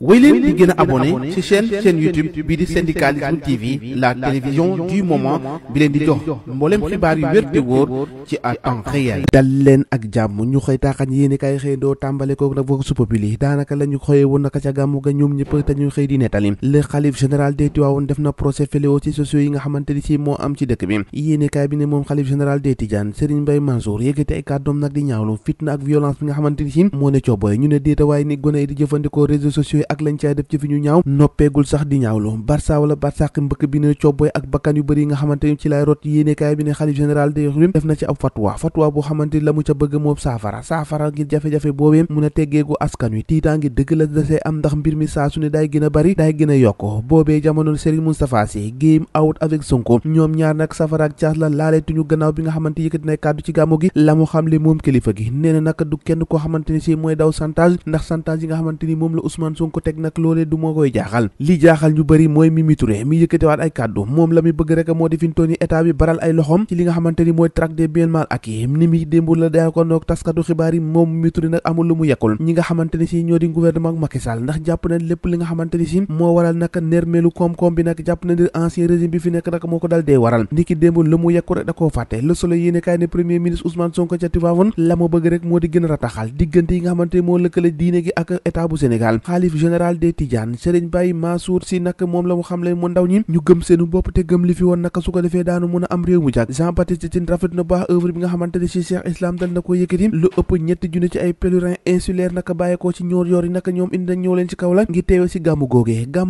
wéy leen di gën a abonné ci chaîne YouTube bii di Syndicalisme TV, la télévision du moment bi leen di jox mboolem xibaar yu wér te wóor ci à temps réel. dal leen ak jàmm ñu xëy taaxañ yéeni kay xëy doo tàmbale kook nag Vox Populi daanaka la ñu xëyee woon naka ca gàmmu ga ñoom ñëpp te ñu xëy di nettali le xalif général des Tivaouane def na procès fléau ci sociaux yi nga xamante ni si moo am ci dëkk bi. yéeni kay bi ne moom xalif général des Tidianes Serigne Mbaye Mansour yëkkati ay kàddoom nag di ñaawlu fitna ak violence bi nga xamante ni si moo ne cooboy ñu ne déeta waaye ni gone yi di jëfandikoo réseaux sociaux yi ak lañ caay def ci fi ñu ñaaw noppeegul sax di ñaawlu Barça wala Barsaq mbëkk bi ne cooboy ak bakkan yu bëri yi nga xamante ni ci lay rot yéenekaay bi ne xalif général des Tidianes def na ci ab fatwa boo xamante ni la mu ca bëgg moom saafara ngir jafe-jafe boobee mun a teggeegu askan wi tiitaa ngi dëgg la dasee am ndax mbir mi saa su ne daay gën a bëri daay gën a yokk boobee jamono Serigne Moustapha Sy game out avec Sonko ñoom ñaar nag safara ak caas la laaleetuñu gannaaw bi nga xamante yëkkati na kàddu ci gàmmu gi la mu xamle moom kilifa gi nee na nag du kenn koo xamante ni si mooy daw chantage ndax chantage yi nga xamante ni moom la Ousmane Sonko teg nag loolee du moo koy jaaxal li jaaxal ñu bëri mooy Mimi Touré mi yëkkatewaat ay kàddu moom la mi bëgg rek moo di fintoon yi état bi baral ay loxom ci li nga xamante ni mooy traque des biens mal acquis ni mi démb la daa ko noog taskatu xibaar yi moom Mimi Touré nag amul lu mu yekkul ñi nga xamante ni si ñoo di gouvernement Macky Sall ndax jàpp na lépp li nga xamante ni si moo waral nag nermeelu koom-koom bi nag jàpp na ni ancien régime bi fi nekk nag moo ko dal dee waral ndiki démb lu mu yekku rek da koo fàtte Le Soleil yéene kaay ne premier ministre Ousmane Sonko ca Tivaouane la mu bëgg rek moo di gën a rataxal diggante yi nga xamante ni moo lëkkale diine gi ak état bu Sénégal xaalif général des Tidianes Serigne Baye Mansour Sy nag moom la mu xamle mu ndaw ñi ñu gëm seenu bopp te gëm li fi woon naka su ko defee daanu mën a am réew mu jag Jean Baptiste Tine rafet na baax œuvre bi nga xamante ni si Cheikh Islam dal na ko yëkkati lu ëpp ñetti junni ci ay pèlerins insulaires naka bàyyeekoo ci ñoor yoor yi naka ñoom indi nañ ñëw leen ci kaw la ngir teewe si gàmmu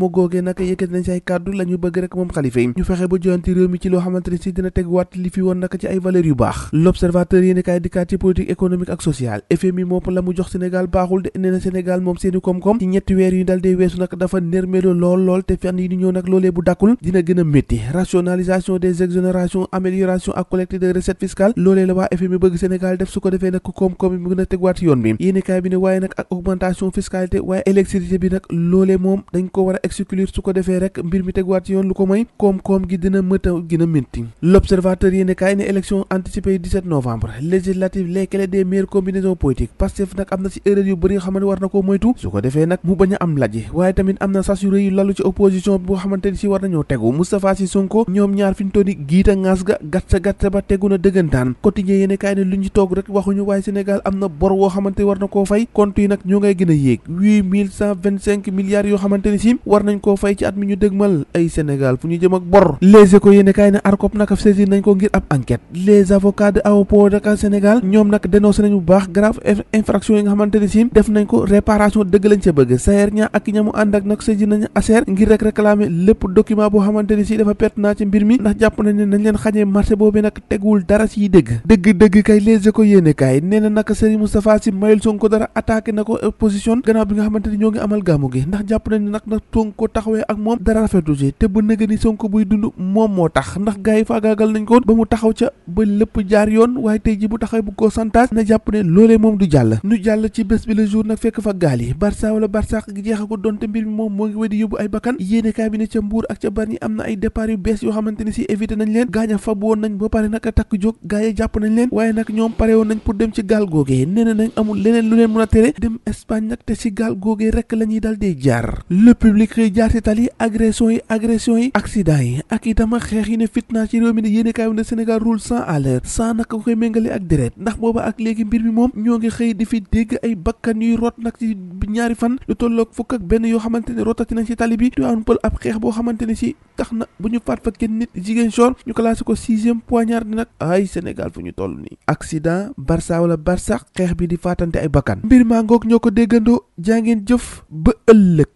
googee naka yëkkati nañ si ay kàddu la ñu bëgg rek moom xalifa yi ñu fexe ba joyanti réew mi ci loo xamante ni si dina tegwaat li fi woon naka ci ay valeurs yu baax L'Observateur yéeni kaay dikkaat ci politique économique ak sociale FMI moom la mu jox Sénégal baaxul de nee na Sénégal moom seeni koom-koom ci ñetti weer yu dal dee weesu nag dafa nërmeelu lool te fan yi di ñëw nag loolee bu dàkkul dina gën a métti rationalisation des exonérations amélioration ak collecte de recettes fiscales loolee la waa FMI bëgg Sénégal def su ko defee nag koom-koom bi mu gën a tegwaat yoon bi yéeni kaay bi ne waaye nag ak augmentation fiscalité waaye électricité bi nag loolee moom dañ ko war a exclure su ko defee rek mbir mi tegwaat yoon lu ko mooy koom-koom gi dina mëta gën a métti L'Observateur yéeni kaay ne élection anticipée 17 novembre législative les clés des meilleures combinaisons politiques Pastef nag am na ci erreur yu bëri nga xam ne war na koo moytu su ko defee nag mu bañ a am laji waaye tamit am na sas yu rëy yu lalu ci opposition boo xamante ni si war nañoo tegu Moustapha Sy Sonko ñoom ñaar fi ñu tooni giita ngaas ga gatsa ba tegu na dëggantaan quotidien yéene kaay ne lu ñu toog rek waxuñu waaye Sénégal am na bor woo xamante war na koo fay compte yi nag ñoo ngay gën a yéeg 8125 milliards yoo xamante ni si war nañ koo fay ci at mi ñu dëgmal ay Sénégal fu ñu jëm ak bor Les Échos yéene kaay ne ARCOP naka saisir nañ ko ngir ab enquête les avocats de AOPO Dakar Sénégal ñoom nag dénoncé nañu bu baax grave infraction yi nga xamante ni si def nañ ko réparation dëgg lañ ca bëgg Sayer ñaa ak ñamu ànd ak nag saisir nañu ASER ngir rek réclamer lépp document boo xamante ni si dafa pertinent ci mbir mi ndax jàpp nañ ne nañ leen xañee marché boobu nag teguwul dara siy dëgg kay Les Échos yéene kaay nee na nag Serigne Moustapha Sy mayul Sonko dara attaqué na ko opposition gannaaw bi nga xamante ni ñoo ngi amal gàmmu gi ndax jàpp nañ ne nag Sonko taxawee ak moom dara rafetu ci te ba nëga ni Sonko buy dund moom moo tax ndax gars yi faagaagal nañ ko ba mu taxaw ca ba lépp jaar yoon waaye tey ji bu taxawee bu ko santage na jàpp ne loolee moom du jàll nu jàll ci bés bi le jour nag fekk fa gaal yi Barça wala Barsaq gi jeexagul donte mbir mi moom moo ngi wedi yóbbu ay bakkan yéene kaay bi ne ca Mbuur ak ca Bargny am na ay départ yu bees yoo xamante ni si évité nañ leen gaañ a fab woon nañ ba pare nag takk jóg gaay yi jàpp nañ leen waaye nag ñoom pare woon nañ pour dem ci gaal googee nee na nañ amul leneen lu leen mën a tere dem Espagne nag te ci gaal googee rek la ñuy dal dee jaar le public xëy jaar ci tali agression yi accident yi ak itam xeex yi ne fitna ci réew mi ne yéene kaay bi ne Sénégal roule 100 à l'heure 100 nag ko koy méngale ak deret ndax booba ak léegi mbir mi moom ñoo ngi xëy di fi dégg ay bakkan yuy rot nag ci ñaari fan lu tolloog fukk ak benn yoo xamante ne rotati nañ ci tali bi Tivaouane Peulh ab xeex boo xamante ne si tax na bu ñu faat fa kenn nit Ziguinchor ñu classé ko 6e poignard di nag ay Sénégal fu ñu toll nii accident Barça wala Barsaq xeex bi di faatante ay bakkan mbir maa ngoog ñoo ko déggandoo jaa ngeen jëf ba ëllëg